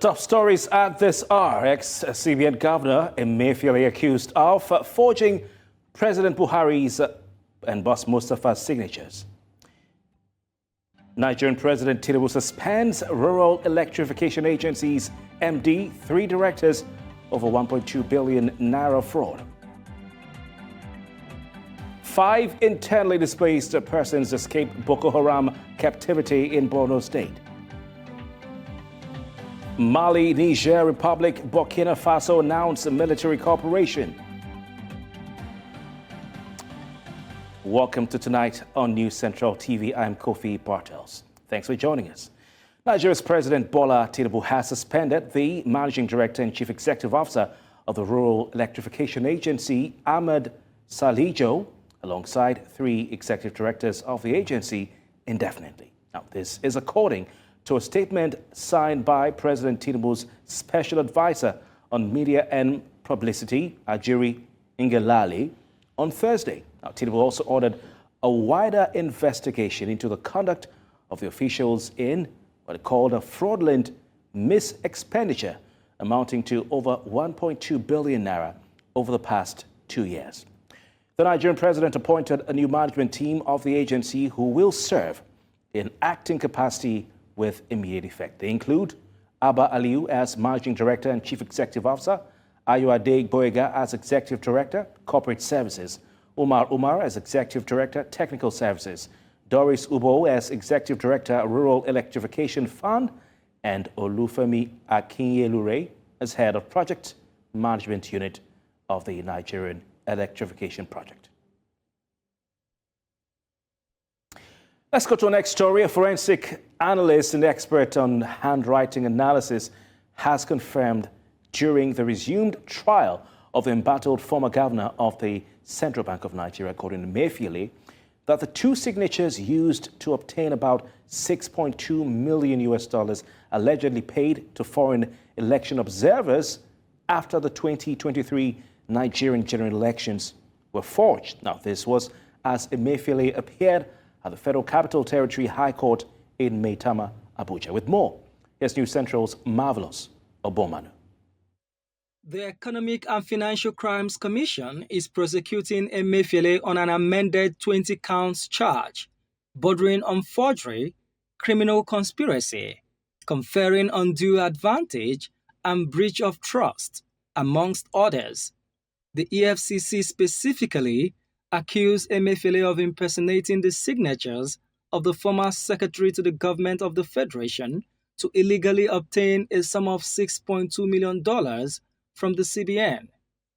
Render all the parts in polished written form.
The top stories at this hour. Ex-CBN Governor Emefiele accused of forging President Buhari's and Boss Mustafa's signatures. Nigerian President Tinubu suspends Rural Electrification Agency's MD, 3 directors over 1.2 billion naira fraud. 5 internally displaced persons escaped Boko Haram captivity in Borno State. Mali, Niger Republic, Burkina Faso announced military cooperation. Welcome to Tonight on News Central TV. I'm Kofi Bartels. Thanks for joining us. Nigeria's President Bola Tinubu has suspended the Managing Director and Chief Executive Officer of the Rural Electrification Agency, Ahmed Salijo, alongside 3 executive directors of the agency indefinitely. Now, this is according to a statement signed by President Tinubu's Special Advisor on Media and Publicity, Ajiri Ngelale, on Thursday. Now, Tinubu also ordered a wider investigation into the conduct of the officials in what are called a fraudulent mis-expenditure amounting to over 1.2 billion naira over the past 2 years. The Nigerian president appointed a new management team of the agency who will serve in acting capacity with immediate effect. They include Abba Aliu as Managing Director and Chief Executive Officer, Adegboye as Executive Director, Corporate Services, Umar as Executive Director, Technical Services, Doris Ubo as Executive Director, Rural Electrification Fund, and Olufemi Akinyelure as Head of Project Management Unit of the Nigerian Electrification Project. Let's go to our next story. A forensic analyst and expert on handwriting analysis has confirmed during the resumed trial of the embattled former governor of the Central Bank of Nigeria, according to Emefiele, that the 2 signatures used to obtain about $6.2 million allegedly paid to foreign election observers after the 2023 Nigerian general elections were forged. Now, this was as Emefiele appeared at the Federal Capital Territory High Court in Maitama, Abuja. With more, here's News Central's Marvelous Obomanu. The Economic and Financial Crimes Commission is prosecuting Emefiele on an amended 20 counts charge, bordering on forgery, criminal conspiracy, conferring undue advantage, and breach of trust, amongst others. The EFCC specifically accused Emefiele of impersonating the signatures of the former secretary to the government of the Federation to illegally obtain a sum of $6.2 million from the CBN.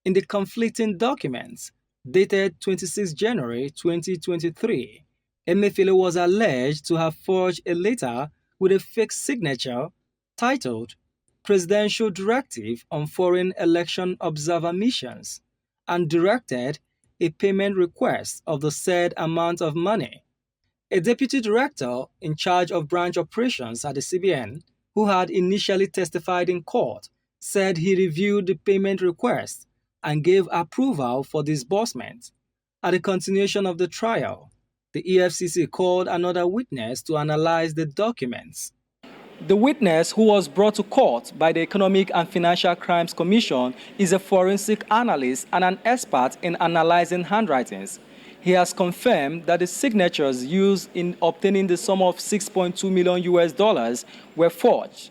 In the conflicting documents, dated 26 January 2023, Emefiele was alleged to have forged a letter with a fake signature titled Presidential Directive on Foreign Election Observer Missions and directed a payment request of the said amount of money. A deputy director in charge of branch operations at the CBN, who had initially testified in court, said he reviewed the payment request and gave approval for disbursement. At the continuation of the trial, the EFCC called another witness to analyze the documents. The witness, who was brought to court by the Economic and Financial Crimes Commission, is a forensic analyst and an expert in analyzing handwritings. He has confirmed that the signatures used in obtaining the sum of $6.2 million were forged.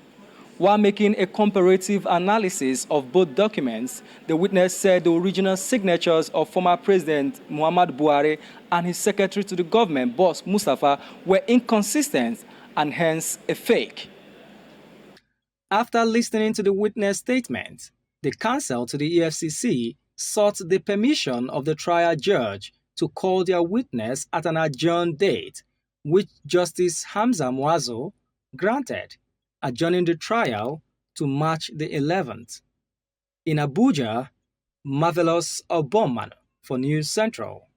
While making a comparative analysis of both documents, the witness said the original signatures of former President Muhammadu Buhari and his secretary to the government, Boss Mustafa, were inconsistent and hence a fake. After listening to the witness statement, the counsel to the EFCC sought the permission of the trial judge to call their witness at an adjourned date, which Justice Hamza Muazu granted, adjourning the trial to March the 11th. In Abuja, Marvelous Obomanu for News Central.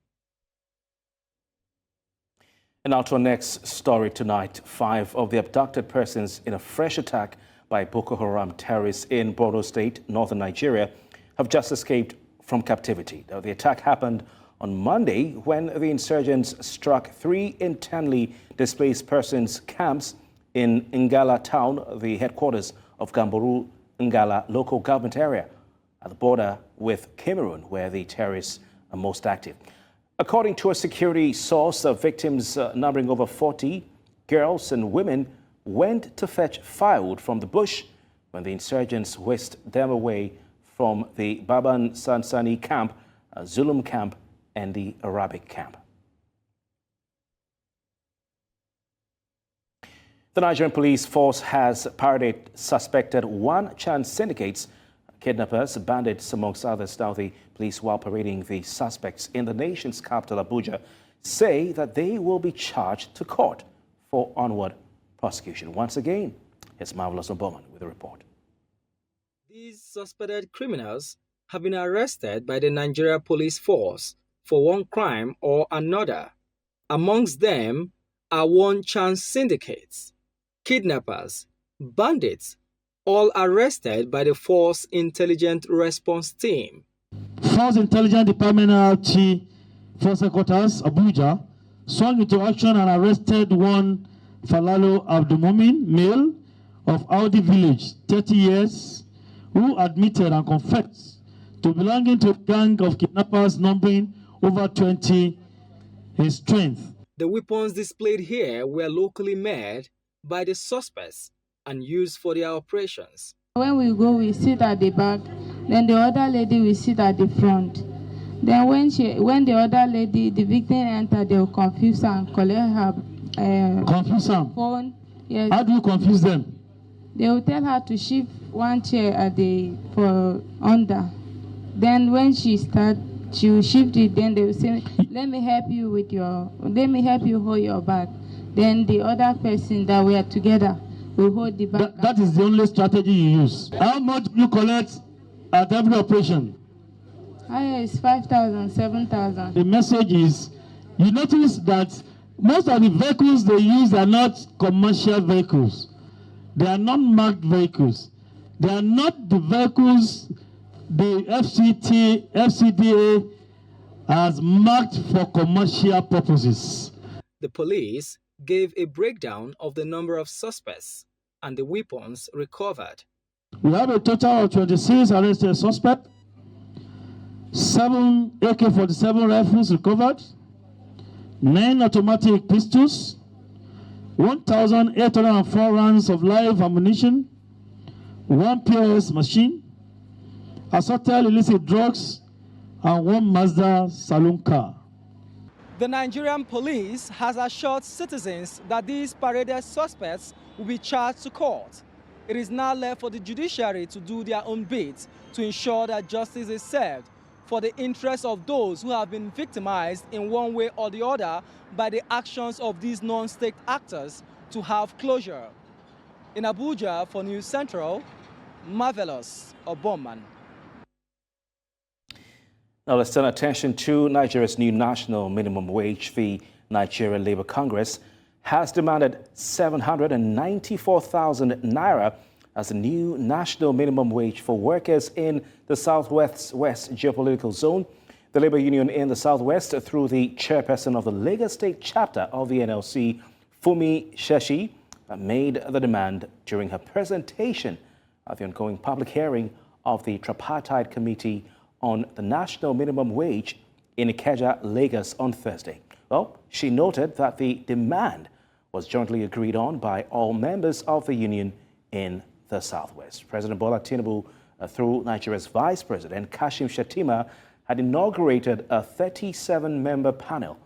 And now to our next story tonight. 5 of the abducted persons in a fresh attack by Boko Haram terrorists in Borno State, northern Nigeria, have just escaped from captivity. Now, the attack happened on Monday when the insurgents struck 3 internally displaced persons camps in Ngala town, the headquarters of Gamboru Ngala local government area at the border with Cameroon, where the terrorists are most active. According to a security source, the victims numbering over 40 girls and women went to fetch firewood from the bush when the insurgents whisked them away from the Baban Sansani camp, Zulum camp, and the Arabic camp. The Nigerian police force has paraded suspected one-chance syndicates, kidnappers, bandits, amongst others. Now, the police, while parading the suspects in the nation's capital, Abuja, say that they will be charged to court for onward prosecution. Once again, here's Marvelous Obama with a report. These suspected criminals have been arrested by the Nigeria police force for one crime or another. Amongst them are one-chance syndicates, kidnappers, bandits, all arrested by the Force Intelligent Response Team. Force Intelligence Department RT Force Headquarters, Abuja, swung into action and arrested one Falalo Abdulmumin, male of Audi Village, 30 years, who admitted and confessed to belonging to a gang of kidnappers numbering over 20 in strength. The weapons displayed here were locally made by the suspects and used for their operations. When we go, we sit at the back, then the other lady will sit at the front. Then when the other lady, the victim entered, they will confuse her and collect her phone. Yes. How do you confuse them? They will tell her to shift one chair at for under. Then when she starts, she will shift it. Then they will say, let me help you hold your bag. Then the other person that we are together will hold the bag. That is the only strategy you use. How much do you collect at every operation? It's 5,000, 7,000. The message is, you notice that most of the vehicles they use are not commercial vehicles. They are not marked vehicles. They are not the vehicles the FCDA has marked for commercial purposes. The police gave a breakdown of the number of suspects and the weapons recovered. We have a total of 26 arrested suspects, 7 AK-47 rifles recovered, 9 automatic pistols, 1,804 rounds of live ammunition, 1 POS machine, assorted illicit drugs, and 1 Mazda saloon car. The Nigerian police has assured citizens that these paraded suspects will be charged to court. It is now left for the judiciary to do their own bit to ensure that justice is served for the interests of those who have been victimized in one way or the other by the actions of these non-state actors to have closure. In Abuja for News Central, Marvelous Obama. Now let's turn attention to Nigeria's new national minimum wage. The Nigerian Labour Congress has demanded 794,000 naira as the new national minimum wage for workers in the Southwest geopolitical zone. The Labour Union in the Southwest, through the chairperson of the Lagos State chapter of the NLC, Fumi Sheshi, made the demand during her presentation at the ongoing public hearing of the Tripartite Committee on the National Minimum Wage in Ikeja, Lagos on Thursday. Well, she noted that the demand was jointly agreed on by all members of the union in the Southwest. President Bola Tinubu, through Nigeria's Vice President Kashim Shettima, had inaugurated a 37-member panel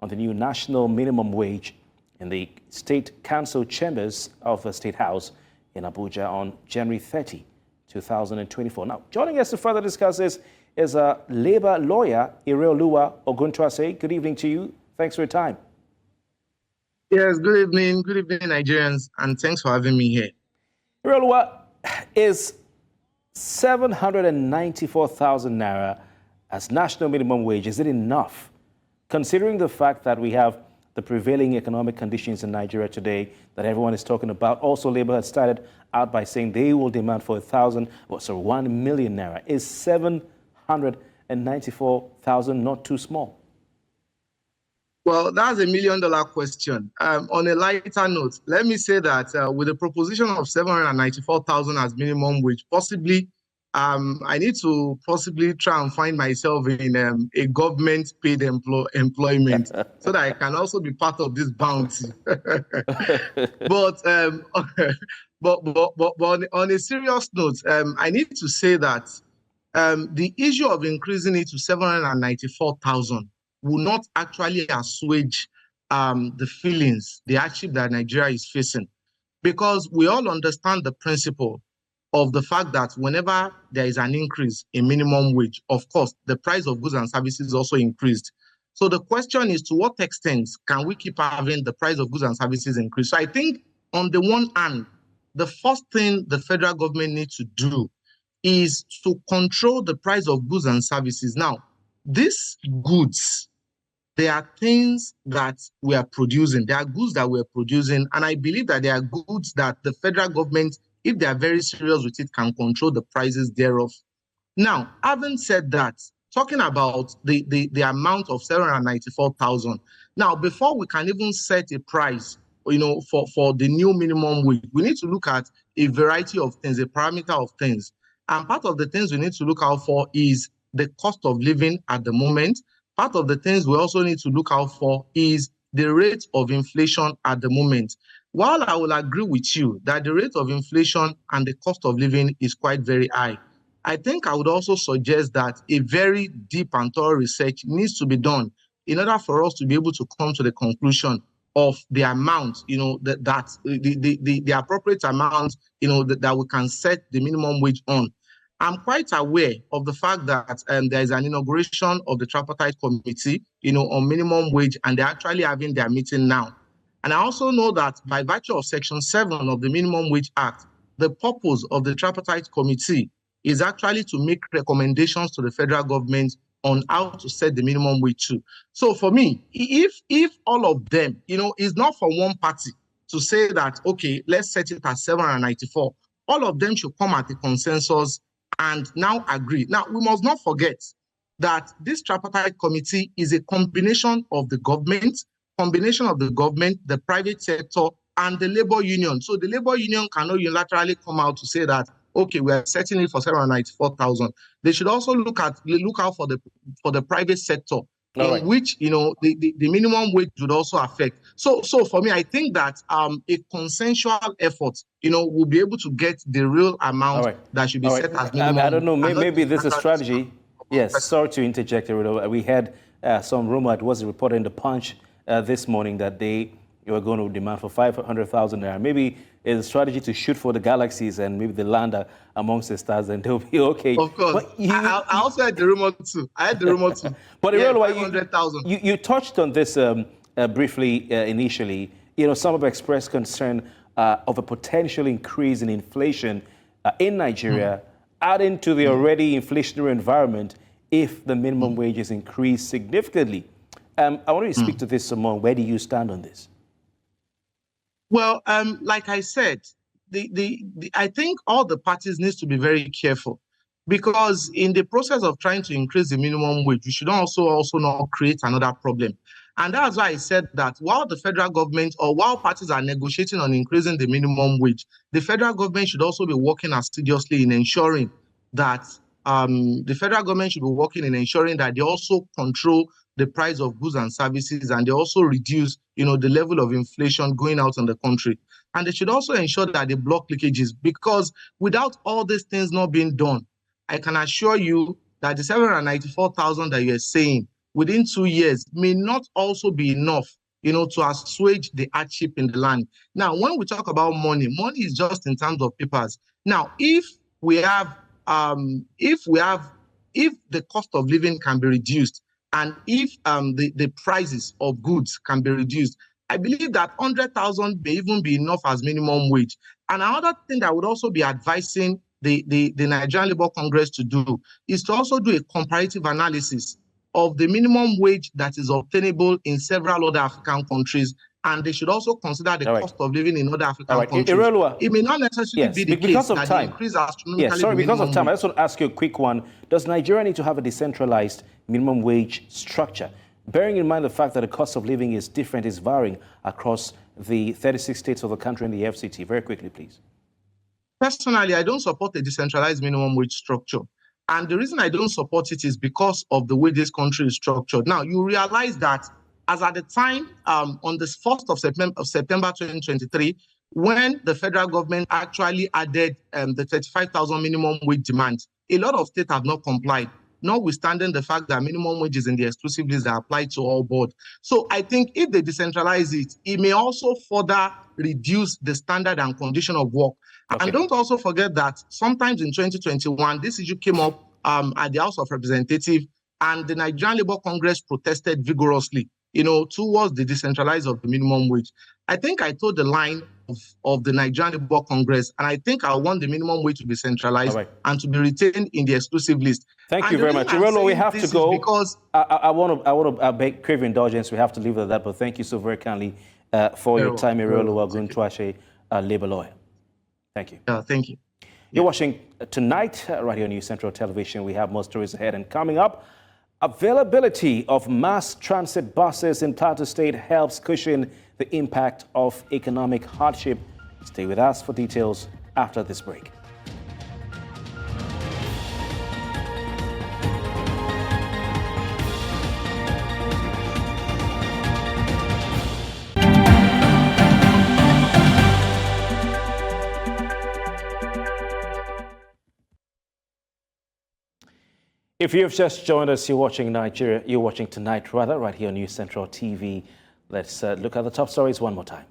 on the new national minimum wage in the State Council chambers of the State House in Abuja on January 30, 2024. Now, joining us to further discuss this is a Labour lawyer, Ireoluwa Oguntuase. Good evening to you. Thanks for your time. Yes, good evening. Good evening, Nigerians, and thanks for having me here. Ireoluwa, is 794,000 naira as national minimum wage, is it enough? Considering the fact that we have the prevailing economic conditions in Nigeria today that everyone is talking about. Also, Labour has started out by saying they will demand for 1 million naira. Is 794,000 not too small? Well, that's $1 million question. On a lighter note, let me say that with the proposition of 794,000 as minimum wage, possibly, I need to possibly try and find myself in a government-paid employment so that I can also be part of this bounty. But on a serious note, I need to say that the issue of increasing it to 794,000 will not actually assuage the feelings, the hardship that Nigeria is facing. Because we all understand the principle of the fact that whenever there is an increase in minimum wage, of course, the price of goods and services also increased. So the question is, to what extent can we keep having the price of goods and services increase? So I think on the one hand, the first thing the federal government needs to do is to control the price of goods and services. Now, these goods, they are things that we are producing. They are goods that we are producing. And I believe that they are goods that the federal government, if they are very serious with it, can control the prices thereof. Now, having said that, talking about the amount of 794,000. Now, before we can even set a price, for the new minimum wage, we need to look at a variety of things, a parameter of things. And part of the things we need to look out for is the cost of living at the moment. Part of the things we also need to look out for is the rate of inflation at the moment. While I will agree with you that the rate of inflation and the cost of living is quite very high, I think I would also suggest that a very deep and thorough research needs to be done in order for us to be able to come to the conclusion of the amount, the appropriate amount, that we can set the minimum wage on. I'm quite aware of the fact that there is an inauguration of the tripartite committee, on minimum wage, and they're actually having their meeting now. And I also know that by virtue of Section 7 of the Minimum Wage Act, the purpose of the tripartite committee is actually to make recommendations to the federal government on how to set the minimum wage too. So for me, if all of them, is not for one party to say that, okay, let's set it at 794, all of them should come at a consensus and now agree. Now, we must not forget that this tripartite committee is a combination of the government, the private sector, and the labor union. So the labor union cannot unilaterally come out to say that, okay, we are setting it for 794,000. They should also look out for the private sector, which the minimum wage would also affect. So for me, I think that a consensual effort, will be able to get the real amount that should be set as minimum. I don't know. Maybe this is a strategy. Yes. Sorry to interject. We had some rumor. It was reported in the Punch this morning that they were going to demand for 500,000 naira. Maybe it's a strategy to shoot for the galaxies and maybe they land amongst the stars and they'll be okay. Of course. I also had the rumor too. But yeah, 500,000. You touched on this briefly initially. Some have expressed concern of a potential increase in inflation in Nigeria, adding to the already inflationary environment if the minimum wage is increased significantly. I want you to speak to this some more. Where do you stand on this? Well, like I said, I think all the parties need to be very careful, because in the process of trying to increase the minimum wage, we should also not create another problem. And that's why I said that while the federal government or while parties are negotiating on increasing the minimum wage, the federal government should also be working assiduously in ensuring that they also control the price of goods and services, and they also reduce, the level of inflation going out in the country. And they should also ensure that they block leakages, because without all these things not being done, I can assure you that the 794,000 that you are saying within 2 years may not also be enough, to assuage the hardship in the land. Now, when we talk about money is just in terms of papers. Now, if the cost of living can be reduced, and if the prices of goods can be reduced, I believe that 100,000 may even be enough as minimum wage. And another thing that I would also be advising the Nigerian Labour Congress to do is to also do a comparative analysis of the minimum wage that is obtainable in several other African countries, and they should also consider the cost of living in other African countries. It may not necessarily be the case that they increase astronomically. Because of time, I just want to ask you a quick one. Does Nigeria need to have a decentralized minimum wage structure? bearing in mind the fact that the cost of living is different, is varying across the 36 states of the country in the FCT? Very quickly, please. Personally, I don't support a decentralized minimum wage structure. And the reason I don't support it is because of the way this country is structured. Now, you realize that as at the time, on the 1st of September 2023, when the federal government actually added the 35,000 minimum wage demand, a lot of states have not complied, notwithstanding the fact that minimum wages in the exclusive list are applied to all board. So I think if they decentralize it, it may also further reduce the standard and condition of work. Okay. And don't also forget that sometimes in 2021, this issue came up at the House of Representatives, and the Nigerian Labour Congress protested vigorously, towards the decentralization of the minimum wage. I think I told the line of the Nigerian Labour Congress, and I think I want the minimum wage to be centralized and to be retained in the exclusive list. Thank you very much. Irolo, we have to go. Because I want to beg crave indulgence. We have to leave it at that, but thank you so very kindly for your time, Irolo Waguntuashe, Labour lawyer. Thank you. Thank you. You're watching Tonight, right here on News Central Television. We have more stories ahead, and coming up, availability of mass transit buses in Plateau State helps cushion the impact of economic hardship. Stay with us for details after this break. If you've just joined us, you're watching Tonight, right here on News Central TV. Let's look at the top stories one more time.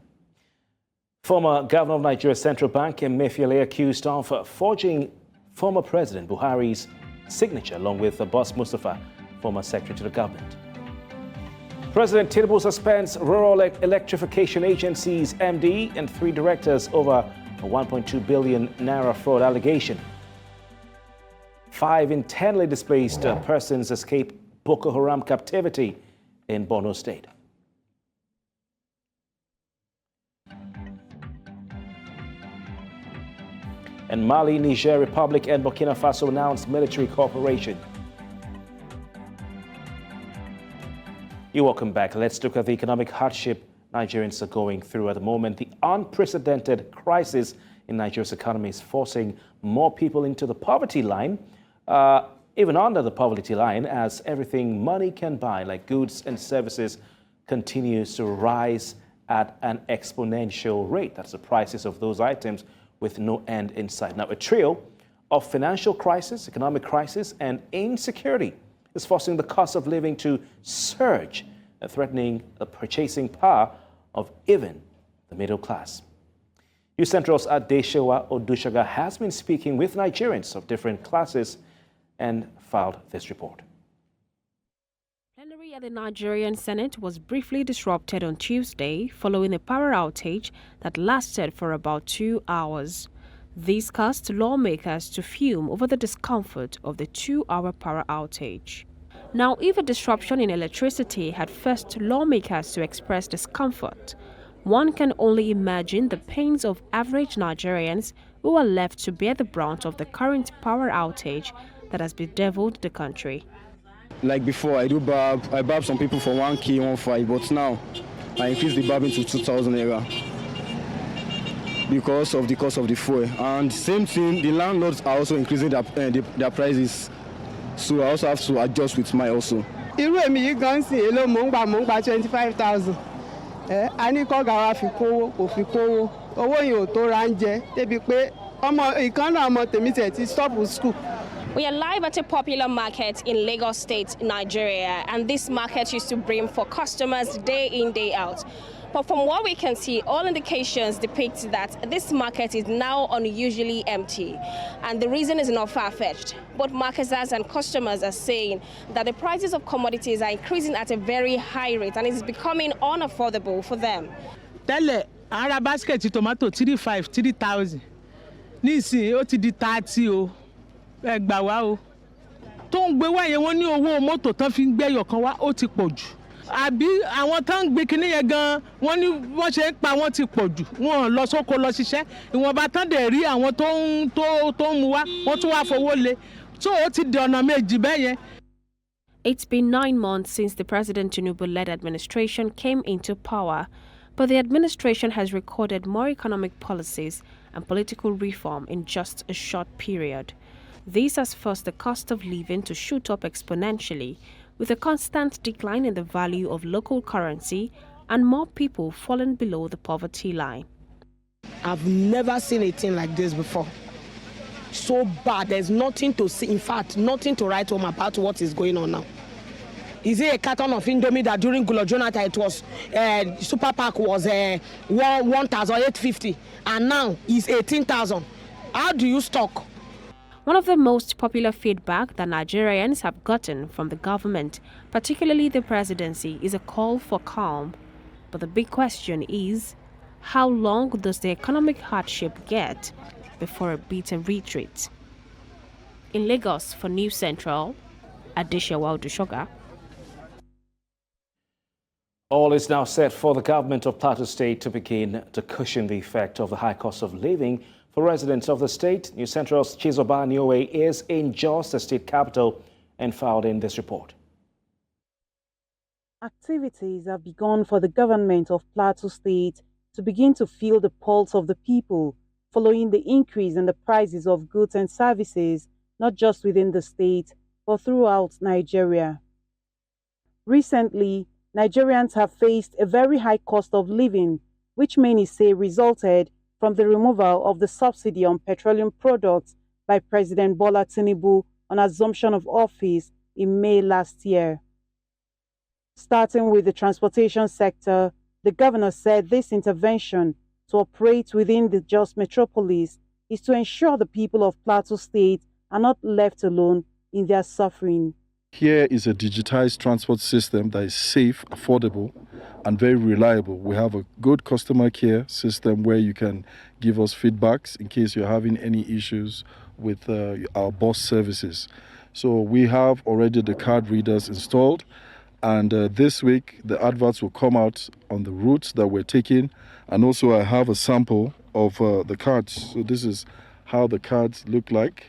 Former Governor of Nigeria's Central Bank, Emefiele, accused of forging former President Buhari's signature, along with Boss Mustafa, former Secretary to the government. President Tinubu suspends Rural Electrification Agency's MD and 3 directors over a 1.2 billion naira fraud allegation. 5 internally displaced persons escape Boko Haram captivity in Borno State. And Mali, Niger Republic, and Burkina Faso announced military cooperation. You're welcome back. Let's look at the economic hardship Nigerians are going through at the moment. The unprecedented crisis in Nigeria's economy is forcing more people into the poverty line. Even under the poverty line, as everything money can buy, like goods and services, continues to rise at an exponential rate. That's the prices of those items with no end in sight. Now, a trio of financial crisis, economic crisis, and insecurity is forcing the cost of living to surge, threatening the purchasing power of even the middle class. News Central's Adeshewa Odushaga has been speaking with Nigerians of different classes and filed this report. Plenary at the Nigerian Senate was briefly disrupted on Tuesday following a power outage that lasted for about 2 hours. This caused lawmakers to fume over the discomfort of the 2-hour power outage. Now, if a disruption in electricity had forced lawmakers to express discomfort, one can only imagine the pains of average Nigerians who are left to bear the brunt of the current power outage that has bedeviled the country. Like before, I barb some people for 1K, 1.5, but now I increase the barbing to 2,000 naira because of the cost of the fuel. And same thing, the landlords are also increasing their prices, so I also have to adjust with my also. Irú èmi yìí gan sí èlò mò ń gbà 25,000. A ní kọ́ gàwa fi kówó kò fi kówó. Owó yìí ò tó ra ń jẹ débi pé ìkànnà ọmọ tèmi tẹ̀ ti stop school. We are live at a popular market in Lagos State, Nigeria, and this market used to bring for customers day in, day out. But from what we can see, all indications depict that this market is now unusually empty, and the reason is not far-fetched. Both marketers and customers are saying that the prices of commodities are increasing at a very high rate, and it is becoming unaffordable for them. Tẹ́lẹ̀, ara basket tomato 3,500, 3,000. Nísìnyí ó ti di 30 o. Ẹgbà wá o. Tó ń gbé wá yẹn wọ́n ní owó mọ́tò tán fi ń gbẹ́yọ̀ kan wá ó ti pọ̀ jù. Àbí àwọn tán ń gbé kinní yẹn gan wọ́n ní wọ́n ṣe ń pa wọ́n ti pọ̀ jù. Wọ́n lọ sóko lọ ṣiṣẹ́. Ìwọ̀nba tán dẹ̀ rí àwọn tó ń mu wá wọ́n tún wá fowó lé. So ó ti di ọ̀nà méjì bẹ́ẹ̀ yẹn. It's been 9 months since the President Tinubu-led administration came into power, but the administration has recorded more economic policies and political reform in just a short period. This has forced the cost of living to shoot up exponentially, with a constant decline in the value of local currency and more people falling below the poverty line. I've never seen a thing like this before. So bad, there's nothing to see, in fact, nothing to write home about what is going on now. Is it a carton of Indomie that during Gulo Jonathan it was, Super Pack was 1,850 and now it's 18,000? How do you stock? One of the most popular feedback that Nigerians have gotten from the government, particularly the presidency, is a call for calm. But the big question is, how long does the economic hardship get before it beats a retreat? In Lagos for News Central, Adeshewa Odushoga. All is now set for the government of Plateau State to begin to cushion the effect of the high cost of living for residents of the state. News Central's Chizoba Niowe is in Jos, the state capital, and filed in this report. Activities have begun for the government of Plateau State to begin to feel the pulse of the people following the increase in the prices of goods and services, not just within the state, but throughout Nigeria. Recently, Nigerians have faced a very high cost of living, which many say resulted from the removal of the subsidy on petroleum products by President Bola Tinubu on assumption of office in May last year. Starting with the transportation sector, the governor said this intervention to operate within the Jos metropolis is to ensure the people of Plateau State are not left alone in their suffering. Here is a digitized transport system that is safe, affordable, and very reliable. We have a good customer care system where you can give us feedbacks in case you're having any issues with our bus services. So we have already the card readers installed, and this week the adverts will come out on the routes that we're taking, and also I have a sample of the cards. So this is how the cards look like.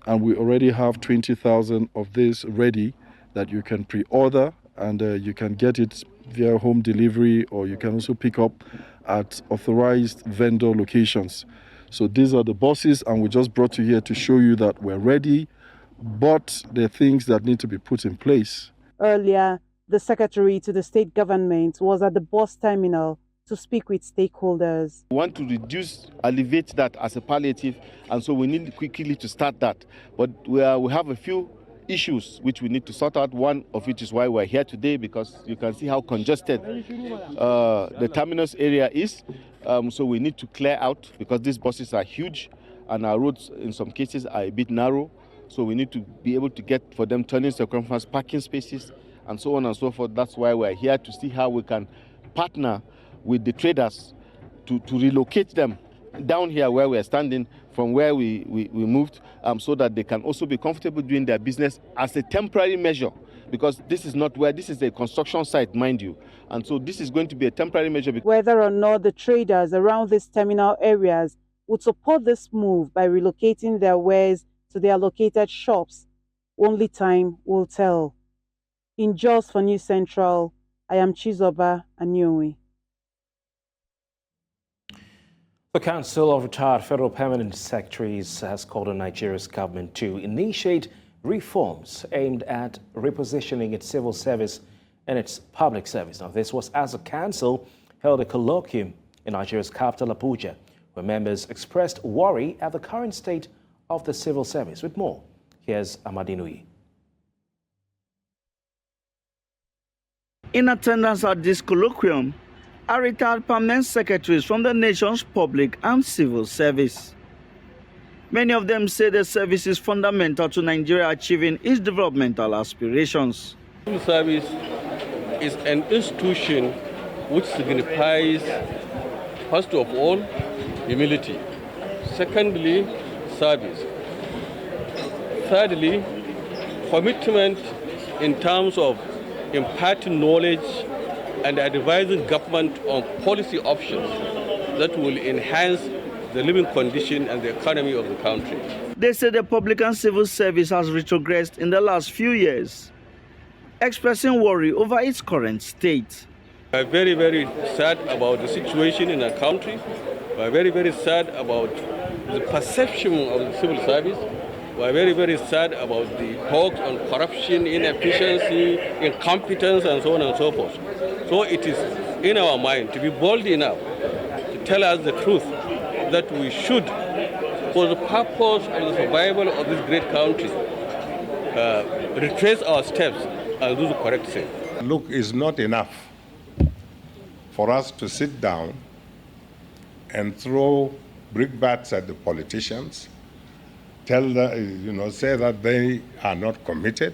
And we already have 20,000 of this ready that you can pre-order, and you can get it via home delivery, or you can also pick up at authorized vendor locations. So these are the buses, and we just brought you here to show you that we're ready, but there are things that need to be put in place. Earlier, the secretary to the state government was at the bus terminal to speak with stakeholders. We want to alleviate that as a palliative, and so we need quickly to start that. But we have a few issues which we need to sort out. One of which is why we're here today, because you can see how congested the terminus area is. So we need to clear out, because these buses are huge and our roads in some cases are a bit narrow. So we need to be able to get for them turning circumference, parking spaces, and so on and so forth. That's why we're here, to see how we can partner with the traders to relocate them down here where we're standing from where we moved, so that they can also be comfortable doing their business as a temporary measure, because this is not where, this is a construction site, mind you, and so this is going to be a temporary measure. Whether or not the traders around these terminal areas would support this move by relocating their wares to their located shops, only time will tell. In Jos for News Central, I am Chizoba Aniowe. The Council of Retired Federal Permanent Secretaries has called on Nigeria's government to initiate reforms aimed at repositioning its civil service and its public service. Now, this was as the council held a colloquium in Nigeria's capital, Abuja, where members expressed worry at the current state of the civil service. With more, here's Amadinui. In attendance at this colloquium are retired permanent secretaries from the nation's public and civil service. Many of them say the service is fundamental to Nigeria achieving its developmental aspirations. Civil service is an institution which signifies, first of all, humility. Secondly, service. Thirdly, commitment in terms of imparting knowledge and advising government on policy options that will enhance the living condition and the economy of the country. They say the public and civil service has retrogressed in the last few years. expressing worry over its current state. We are very, very sad about the situation in our country. We are very, very sad about the perception of the civil service. We are very, very sad about the talks on corruption, inefficiency, incompetence, and so on and so forth. So it is in our mind to be bold enough to tell us the truth that we should, for the purpose of the survival of this great country, retrace our steps and do the correct thing. Look, it's not enough for us to sit down and throw brickbats at the politicians, say that they are not committed,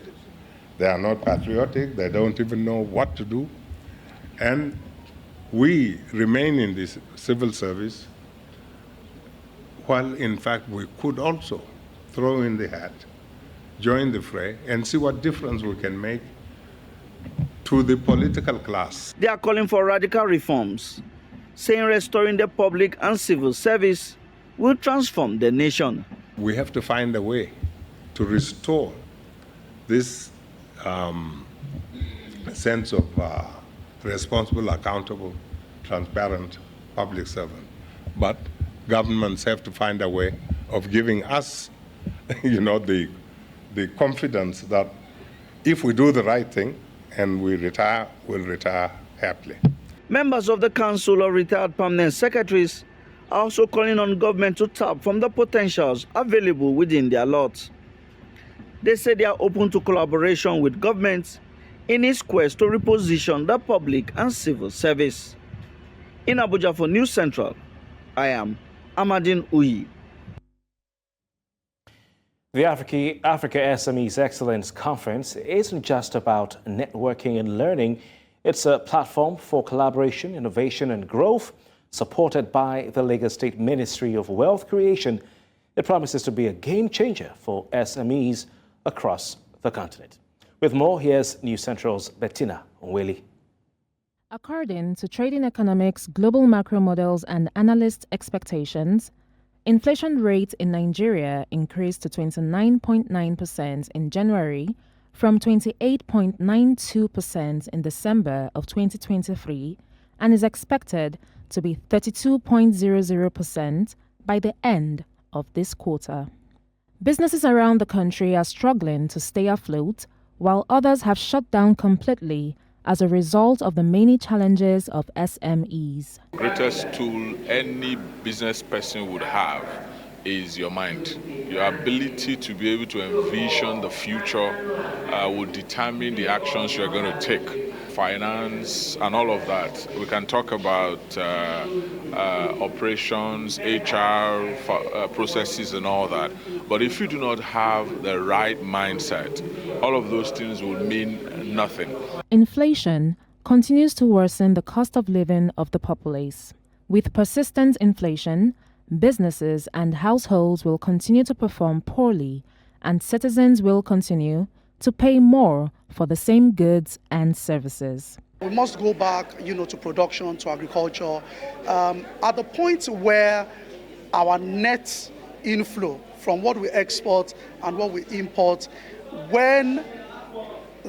they are not patriotic, they don't even know what to do, and we remain in this civil service, while in fact we could also throw in the hat, join the fray, and see what difference we can make to the political class. They are calling for radical reforms, saying restoring the public and civil service will transform the nation. We have to find a way to restore this sense of responsible, accountable, transparent public servant. But governments have to find a way of giving us, the confidence that if we do the right thing and we retire, we'll retire happily. Members of the Council of Retired Permanent Secretaries are also calling on government to tap from the potentials available within their lot. They say they are open to collaboration with government in its quest to reposition the public and civil service. In Abuja for News Central, I am Amadine Uyi. The Africa SMEs Excellence Conference isn't just about networking and learning. It's a platform for collaboration, innovation and growth, supported by the Lagos State Ministry of Wealth Creation. It promises to be a game changer for SMEs across the continent. With more, here's News Central's Bettina Onweli. According to Trading Economics Global Macro Models and Analyst Expectations, inflation rate in Nigeria increased to 29.9% in January from 28.92% in December of 2023 and is expected to be 32.00% by the end of this quarter. Businesses around the country are struggling to stay afloat, while others have shut down completely as a result of the many challenges of SMEs. The greatest tool any business person would have is your mind. Your ability to be able to envision the future will determine the actions you're going to take. Finance and all of that. We can talk about operations, HR, processes and all that. But if you do not have the right mindset, all of those things will mean nothing. Inflation continues to worsen the cost of living of the populace. With persistent inflation, businesses and households will continue to perform poorly, and citizens will continue to pay more for the same goods and services. We must go back, to production, to agriculture. At the point where our net inflow from what we export and what we import, when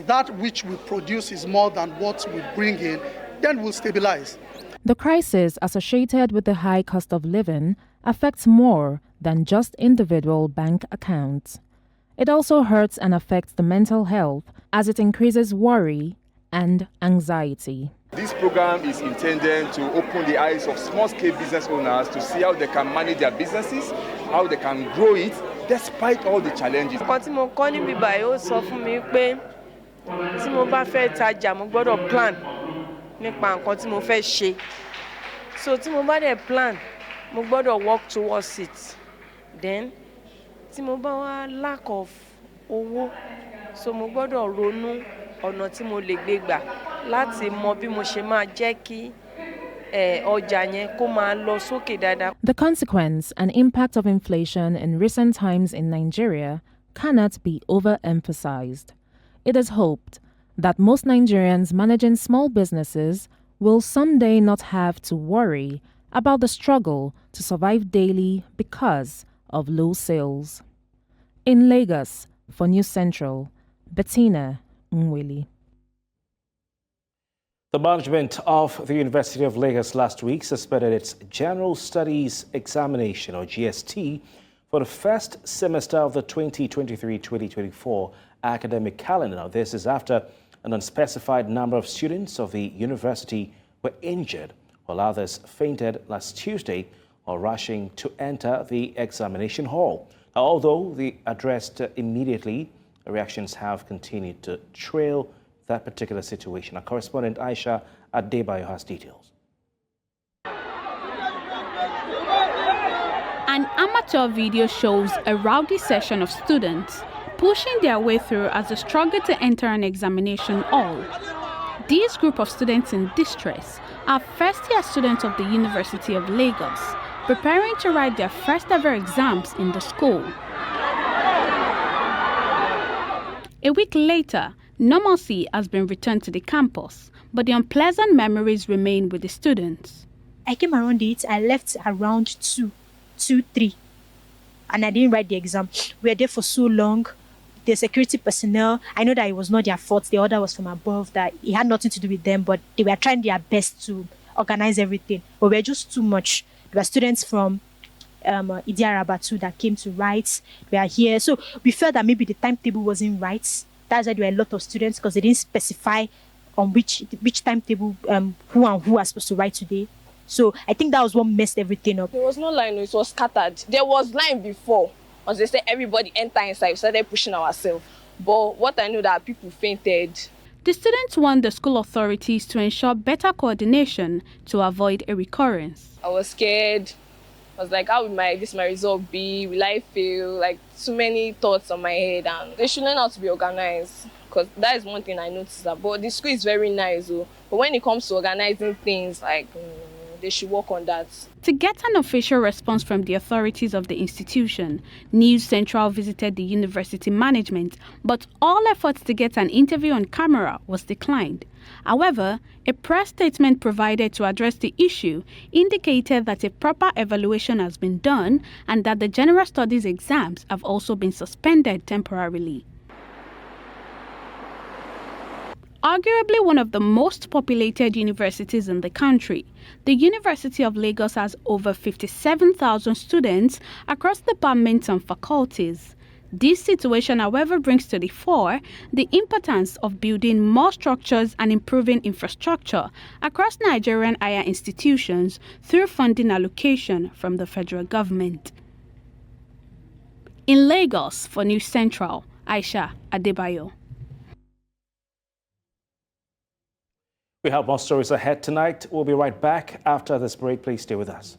that which we produce is more than what we bring in, then we'll stabilize. The crisis associated with the high cost of living affects more than just individual bank accounts. It also hurts and affects the mental health as it increases worry and anxiety. This program is intended to open the eyes of small-scale business owners to see how they can manage their businesses, how they can grow it, despite all the challenges. Nǹkan tí mo kọ́ níbí báyìí ó sọ fún mi pé tí mo bá fẹ́ tajà mo gbọ́dọ̀ plan nípa nǹkan tí mo fẹ́ ṣe. So tí mo bá dẹ̀ plan, mo gbọ́dọ̀ work towards it. Then tí mo bá wá lack of owó, so mo gbọ́dọ̀ ronú ọ̀nà tí mo lè gbé gbà láti mọ bí mo ṣe máa jẹ́ kí ọjà yẹn kó máa lọ sókè dáadáa. The consequence and impact of inflation in recent times in Nigeria cannot be overemphasized. It is hoped that most Nigerians managing small businesses will someday not have to worry about the struggle to survive daily because of low sales. In Lagos, for News Central, Bettina Onweli. The management of the University of Lagos last week suspended its General Studies Examination, or GST, for the first semester of the 2023-2024 academic calendar. Now, this is after an unspecified number of students of the university were injured, while others fainted last Tuesday while rushing to enter the examination hall. Now, although they addressed immediately, reactions have continued to trail that particular situation. Our correspondent Aisha Adegboye has details. An amateur video shows a rowdy session of students pushing their way through as they struggle to enter an examination hall. This group of students in distress are first-year students of the University of Lagos, preparing to write their first-ever exams in the school. A week later, normalcy has been returned to the campus, but the unpleasant memories remain with the students. I came around it, I left around 3, and I didn't write the exam. We were there for so long. The security personnel, I know that it was not their fault, the order was from above, that it had nothing to do with them, but they were trying their best to organize everything. But we were just too much. There were students from Idiaraba too that came to write. We are here. So we felt that maybe the timetable wasn't right. That's why there were a lot of students, because they didn't specify on which timetable who are supposed to write today. So I think that was what messed everything up. There was no line, it was scattered. There was line before. As they said, everybody enter inside, we started pushing ourselves. But what I know that people fainted. The students want the school authorities to ensure better coordination to avoid a recurrence. I was scared. I was like, how will my result be? Will I fail? Like, too many thoughts on my head. And they should learn how to be organized, because that is one thing I noticed. But the school is very nice, though. But when it comes to organizing things, like, they should work on that. To get an official response from the authorities of the institution, News Central visited the university management, but all efforts to get an interview on camera was declined. However, a press statement provided to address the issue indicated that a proper evaluation has been done and that the General Studies exams have also been suspended temporarily. Arguably one of the most populated universities in the country, the University of Lagos has over 57,000 students across departments and faculties. This situation, however, brings to the fore the importance of building more structures and improving infrastructure across Nigerian higher institutions through funding allocation from the federal government. In Lagos, for News Central, Aisha Adegboye. We have more stories ahead tonight. We'll be right back after this break. Please stay with us.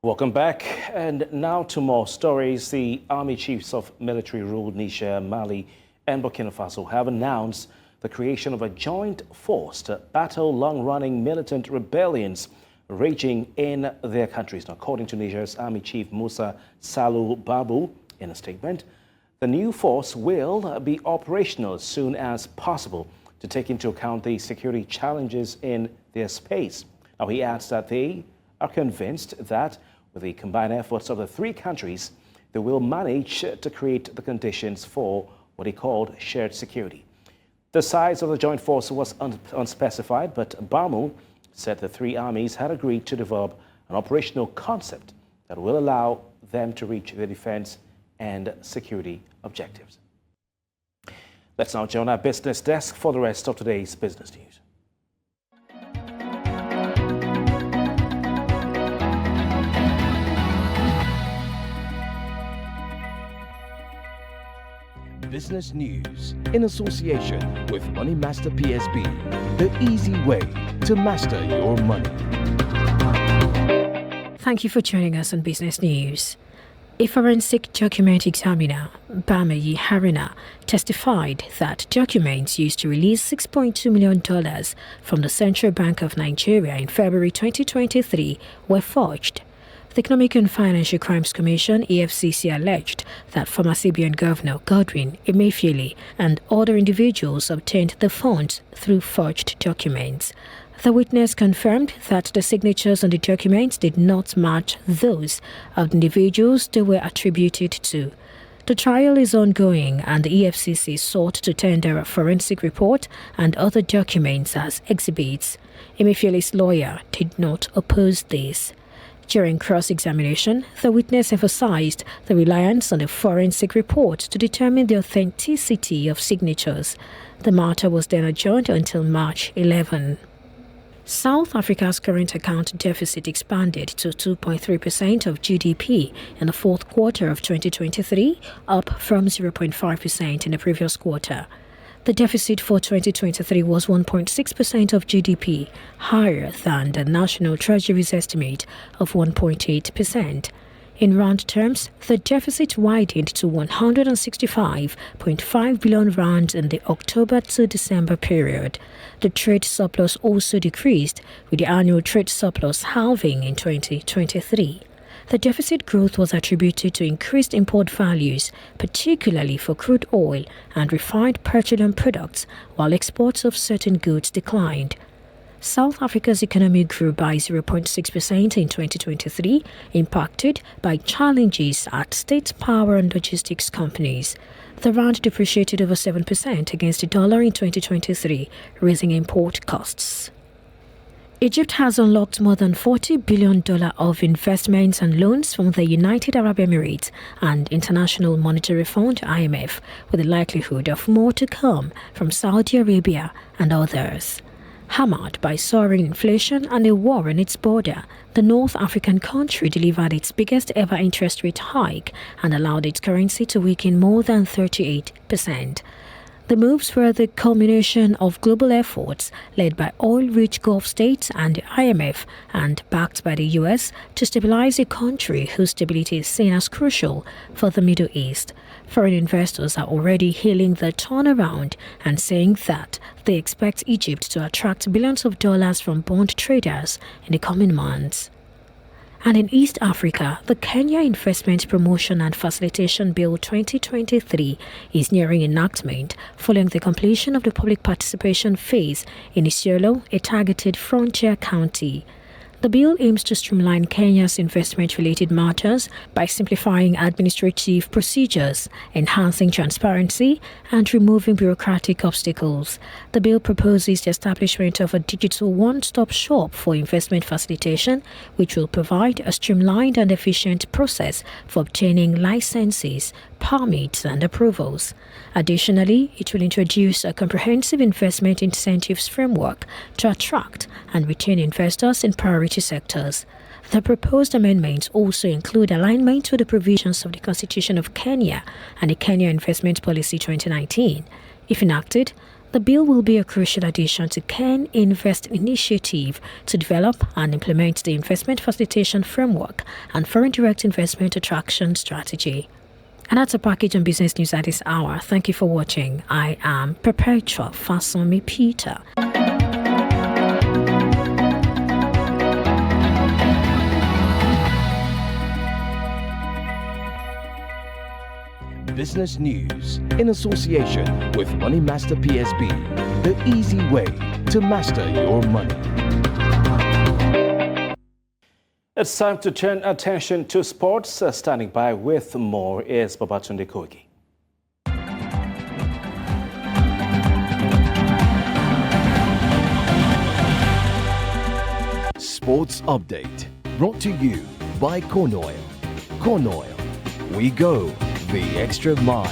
Welcome back. And now to more stories. The army chiefs of military-ruled Niger, Mali, and Burkina Faso have announced the creation of a joint force to battle long-running militant rebellions raging in their countries. Now, according to Niger's Army Chief Moussa Salaou Barmou, in a statement, the new force will be operational as soon as possible to take into account the security challenges in their space. Now, he adds that they are convinced that with the combined efforts of the three countries, they will manage to create the conditions for what he called shared security. The size of the joint force was unspecified, but Barmou said the three armies had agreed to develop an operational concept that will allow them to reach their defense and security objectives. Let's now join our business desk for the rest of today's business news. Business news in association with Money Master PSB, the easy way to master your money. Thank you for joining us on Business News. A forensic document examiner, Bamayi Harina, testified that documents used to release $6.2 million from the Central Bank of Nigeria in February 2023 were forged. The Economic and Financial Crimes Commission, EFCC, alleged that former CBN Governor Godwin Emefiele and other individuals obtained the funds through forged documents. The witness confirmed that the signatures on the documents did not match those of the individuals they were attributed to. The trial is ongoing and the EFCC sought to tender a forensic report and other documents as exhibits. Emefiele's lawyer did not oppose this. During cross-examination, the witness emphasized the reliance on a forensic report to determine the authenticity of signatures. The matter was then adjourned until March 11. South Africa's current account deficit expanded to 2.3% of GDP in the fourth quarter of 2023, up from 0.5% in the previous quarter. The deficit for 2023 was 1.6% of GDP, higher than the National Treasury's estimate of 1.8%. In round terms, the deficit widened to 165.5 billion rand in the October to December period. The trade surplus also decreased, with the annual trade surplus halving in 2023. The deficit growth was attributed to increased import values, particularly for crude oil and refined petroleum products, while exports of certain goods declined. South Africa's economy grew by 0.6% in 2023, impacted by challenges at state power and logistics companies. The rand depreciated over 7% against the dollar in 2023, raising import costs. Egypt has unlocked more than $40 billion of investments and loans from the United Arab Emirates and International Monetary Fund (IMF), with the likelihood of more to come from Saudi Arabia and others. Hammered by soaring inflation and a war on its border, the North African country delivered its biggest ever interest rate hike and allowed its currency to weaken more than 38%. The moves were the culmination of global efforts led by oil-rich Gulf states and the IMF and backed by the US to stabilize a country whose stability is seen as crucial for the Middle East. Foreign investors are already hailing the turnaround and saying that they expect Egypt to attract billions of dollars from bond traders in the coming months. And in East Africa, the Kenya Investment Promotion and Facilitation Bill 2023 is nearing enactment following the completion of the public participation phase in Isiolo, a targeted frontier county. The bill aims to streamline Kenya's investment-related matters by simplifying administrative procedures, enhancing transparency, and removing bureaucratic obstacles. The bill proposes the establishment of a digital one-stop shop for investment facilitation, which will provide a streamlined and efficient process for obtaining licenses, permits, and approvals. Additionally, it will introduce a comprehensive investment incentives framework to attract and retain investors in priority sectors. The proposed amendments also include alignment with the provisions of the Constitution of Kenya and the Kenya Investment Policy 2019. If enacted, the bill will be a crucial addition to Ken Invest initiative to develop and implement the investment facilitation framework and foreign direct investment attraction strategy. And that's a package on business news at this hour. Thank you for watching. I am Perpetua Fasomi Peter. Business news in association with Money Master PSB, the easy way to master your money. It's time to turn attention to sports. Standing by with more is Babatunde Kogi. Sports Update, brought to you by Corn Oil. Corn Oil, we go the extra mile.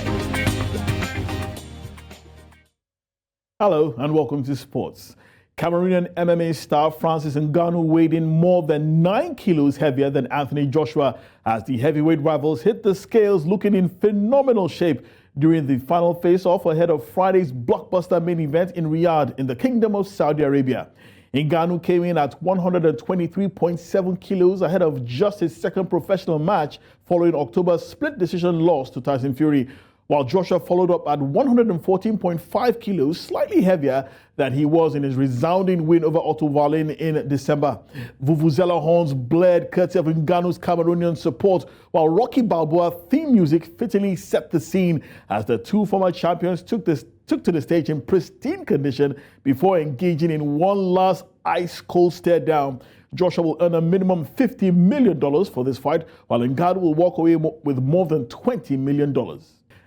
Hello and welcome to sports. Cameroonian MMA star Francis Ngannou weighed in more than 9 kilos heavier than Anthony Joshua as the heavyweight rivals hit the scales looking in phenomenal shape during the final face-off ahead of Friday's blockbuster main event in Riyadh in the Kingdom of Saudi Arabia. Ngannou came in at 123.7 kilos ahead of just his second professional match following October's split decision loss to Tyson Fury, while Joshua followed up at 114.5 kilos, slightly heavier than he was in his resounding win over Otto Wallin in December. Vuvuzela horns blared courtesy of Ngannou's Cameroonian support, while Rocky Balboa theme music fittingly set the scene as the two former champions took to the stage in pristine condition before engaging in one last ice-cold stare down. Joshua will earn a minimum $50 million for this fight, while Ngannou will walk away with more than $20 million.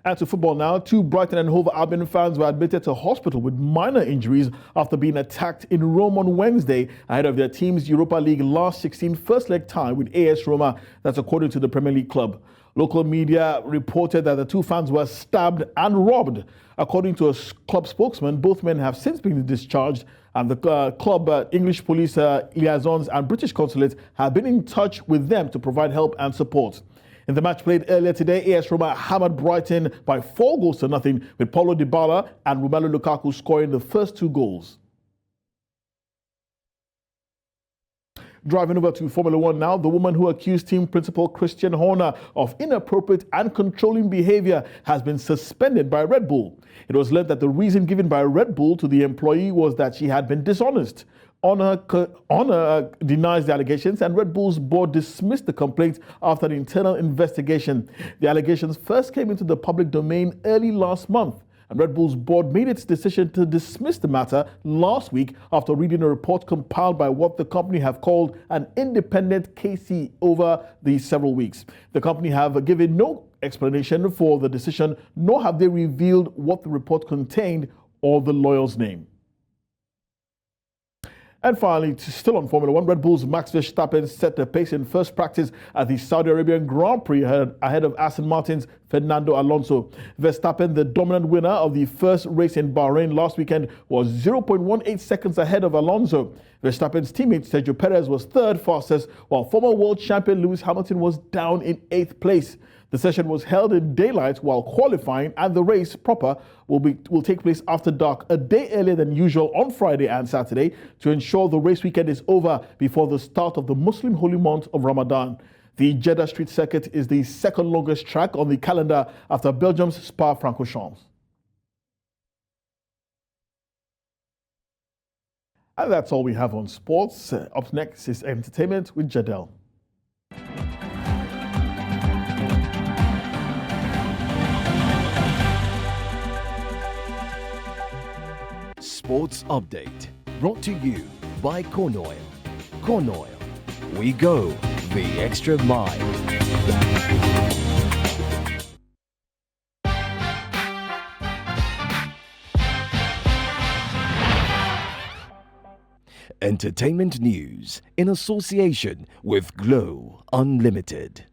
And to football now, 2 Brighton and Hove Albion fans were admitted to hospital with minor injuries after being attacked in Rome on Wednesday ahead of their team's Europa League last 16 first leg tie with AS Roma. That's according to the Premier League club. Local media reported that the 2 fans were stabbed and robbed. According to a club spokesman, both men have since been discharged, and the club English police liaisons and British consulate have been in touch with them to provide help and support. In the match played earlier today, AS Roma hammered Brighton by 4-0, with Paulo Dybala and Romelu Lukaku scoring the first 2 goals. Driving over to Formula One now, the woman who accused team principal Christian Horner of inappropriate and controlling behavior has been suspended by Red Bull. It was learned that the reason given by Red Bull to the employee was that she had been dishonest. Horner denies the allegations, and Red Bull's board dismissed the complaint after an internal investigation. The allegations first came into the public domain early last month, and Red Bull's board made its decision to dismiss the matter last week after reading a report compiled by what the company have called an independent KC over these several weeks. The company have given no explanation for the decision, nor have they revealed what the report contained or the lawyer's name. And finally, still on Formula One, Red Bull's Max Verstappen set the pace in first practice at the Saudi Arabian Grand Prix ahead of Aston Martin's Fernando Alonso. Verstappen, the dominant winner of the first race in Bahrain last weekend, was 0.18 seconds ahead of Alonso. Verstappen's teammate Sergio Perez was third fastest, while former world champion Lewis Hamilton was down in 8th place. The session was held in daylight, while qualifying and the race proper will take place after dark, a day earlier than usual on Friday and Saturday, to ensure the race weekend is over before the start of the Muslim holy month of Ramadan. The Jeddah Street Circuit is the second longest track on the calendar after Belgium's Spa-Francorchamps. And that's all we have on sports. Up next is entertainment with Jadel. Sports Update, brought to you by Corn Oil. Corn Oil, we go the extra mile. Entertainment news in association with Glow Unlimited.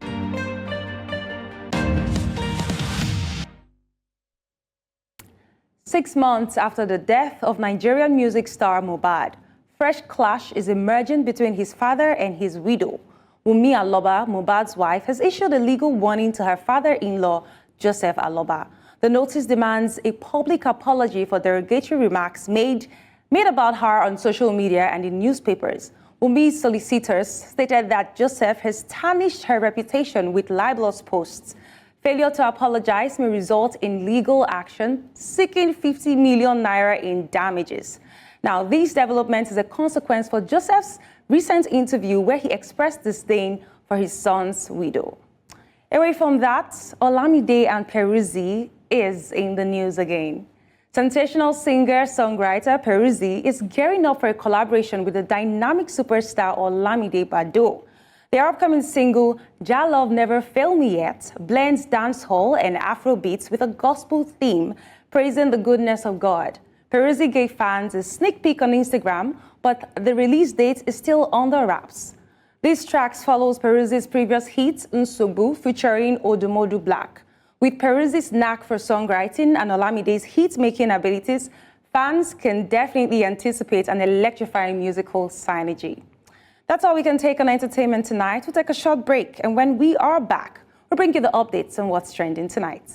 6 months after the death of Nigerian music star Mohbad, fresh clash is emerging between his father and his widow. Wunmi Aloba, Mohbad's wife, has issued a legal warning to her father-in-law, Joseph Aloba. The notice demands a public apology for derogatory remarks made about her on social media and in newspapers. Wunmi's solicitors stated that Joseph has tarnished her reputation with libelous posts. Failure to apologize may result in legal action, seeking 50 million naira in damages. Now, this development is a consequence for Joseph's recent interview where he expressed disdain for his son's widow. Away from that, Olamide and Peruzzi is in the news again. Sensational singer-songwriter Peruzzi is gearing up for a collaboration with the dynamic superstar Olamide Bado. Their upcoming single, Ja Love Never Fail Me Yet, blends dancehall and Afrobeats with a gospel theme, praising the goodness of God. Peruzzi gave fans a sneak peek on Instagram, but the release date is still under wraps. These tracks follows Peruzzi's previous hit, Nsogbu, featuring Odumodu Black. With Peruzzi's knack for songwriting and Olamide's hit-making abilities, fans can definitely anticipate an electrifying musical synergy. That's all we can take on entertainment tonight. We'll take a short break, and when we are back, we'll bring you the updates on what's trending tonight.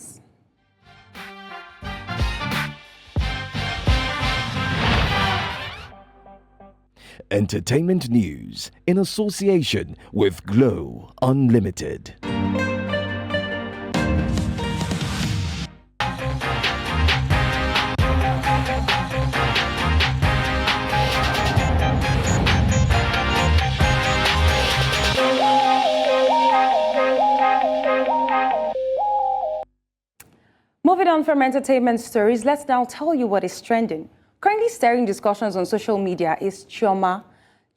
Entertainment news in association with Glow Unlimited. Moving on from entertainment stories, let's now tell you what is trending. Currently stirring discussions on social media is Chioma.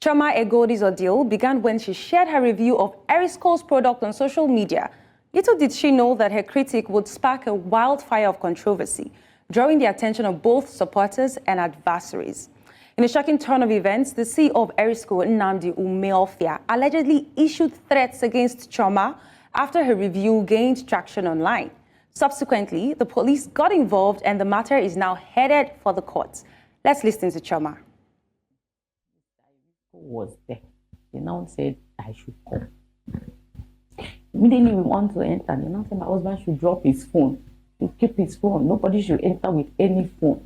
Chioma Egodi's ordeal began when she shared her review of Erisco's product on social media. Little did she know that her critique would spark a wildfire of controversy, drawing the attention of both supporters and adversaries. In a shocking turn of events, the CEO of Erisco, Nnamdi Umuofia, allegedly issued threats against Chioma after her review gained traction online. Subsequently, the police got involved and the matter is now headed for the courts. Let's listen to Chioma. Was there. They now said I should come. Immediately we want to enter. They now said my husband should drop his phone, to keep his phone. Nobody should enter with any phone.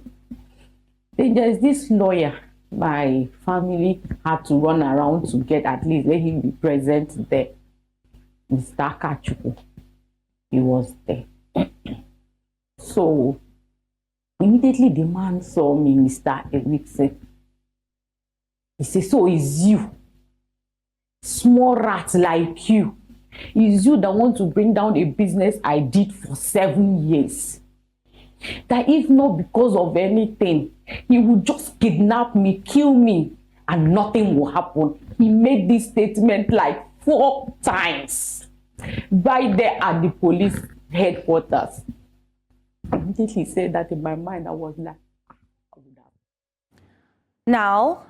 Then there is this lawyer my family had to run around to get, at least let him be present there. Mr. Kachuku. He was there. So immediately the man saw me, Mr. Erickson. He said, so it's you, small rat like you. It's you that want to bring down a business I did for 7 years. That if not because of anything, he would just kidnap me, kill me, and nothing will happen. He made this statement like 4 times. Right there at the police headquarters. Immediately said that in my mind, I was like, now,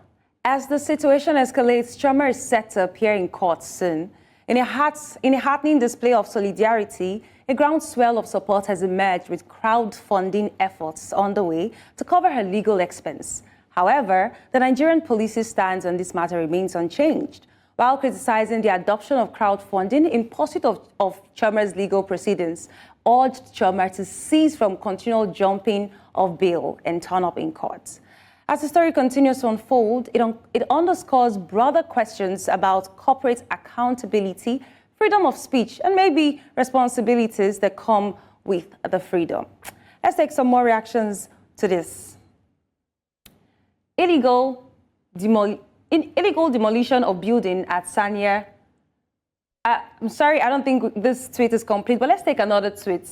as the situation escalates, Chioma is set to appear in court soon. In a heartening display of solidarity, a groundswell of support has emerged with crowdfunding efforts on the way to cover her legal expense. However, the Nigerian police's stance on this matter remains unchanged. While criticizing the adoption of crowdfunding in pursuit of Chioma's legal proceedings, urged Chioma to cease from continual jumping of bail and turn up in court. As the story continues to unfold, it underscores broader questions about corporate accountability, freedom of speech, and maybe responsibilities that come with the freedom. Let's take some more reactions to this. Illegal demolition of building at Sanya. I'm sorry, I don't think this tweet is complete, but let's take another tweet.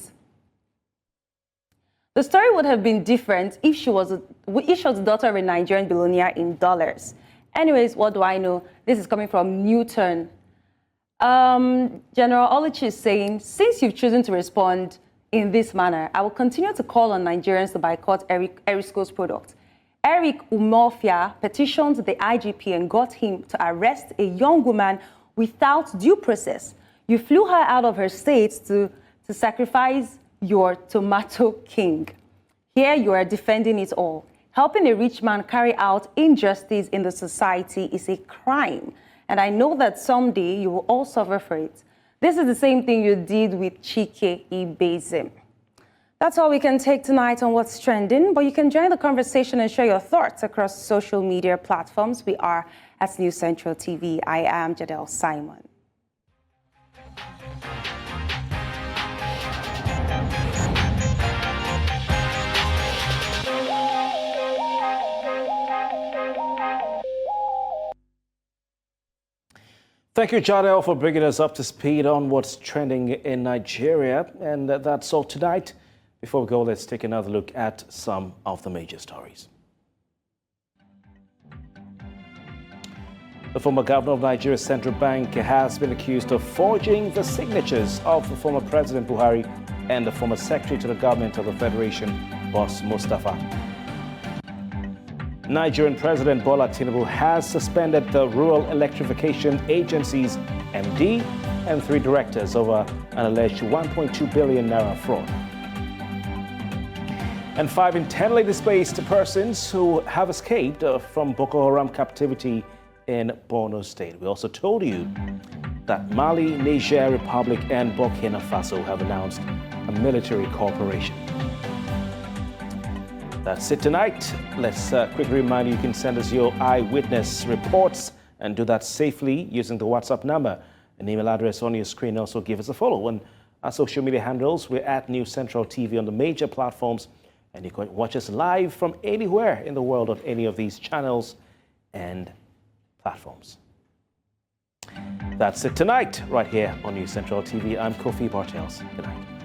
The story would have been different if she was the daughter of a Nigerian billionaire in dollars. Anyways, what do I know? This is coming from Newton. General Oluchi is saying, since you've chosen to respond in this manner, I will continue to call on Nigerians to boycott Erisco's product. Eric Umuofia petitioned the IGP and got him to arrest a young woman without due process. You flew her out of her state to sacrifice your tomato king. Here you are defending it all. Helping a rich man carry out injustice in the society is a crime. And I know that someday you will all suffer for it. This is the same thing you did with Chike Ibezim. That's all we can take tonight on What's Trending, but you can join the conversation and share your thoughts across social media platforms. We are at News Central TV. I am Jadel Simon. Thank you, Jadel, for bringing us up to speed on what's trending in Nigeria. And that's all tonight. Before we go, let's take another look at some of the major stories. The former governor of Nigeria's central bank has been accused of forging the signatures of the former President Buhari and the former Secretary to the government of the Federation, Boss Mustafa. Nigerian President Bola Tinubu has suspended the Rural Electrification Agency's MD and 3 directors over an alleged 1.2 billion naira fraud. And 5 internally displaced persons who have escaped from Boko Haram captivity in Borno State. We also told you that Mali, Niger Republic, and Burkina Faso have announced a military cooperation. That's it tonight. Let's quickly remind you can send us your eyewitness reports and do that safely using the WhatsApp number. An email address on your screen. Also give us a follow on our social media handles. We're at News Central TV on the major platforms, and you can watch us live from anywhere in the world on any of these channels and platforms. That's it tonight right here on News Central TV. I'm Kofi Bartels. Good night.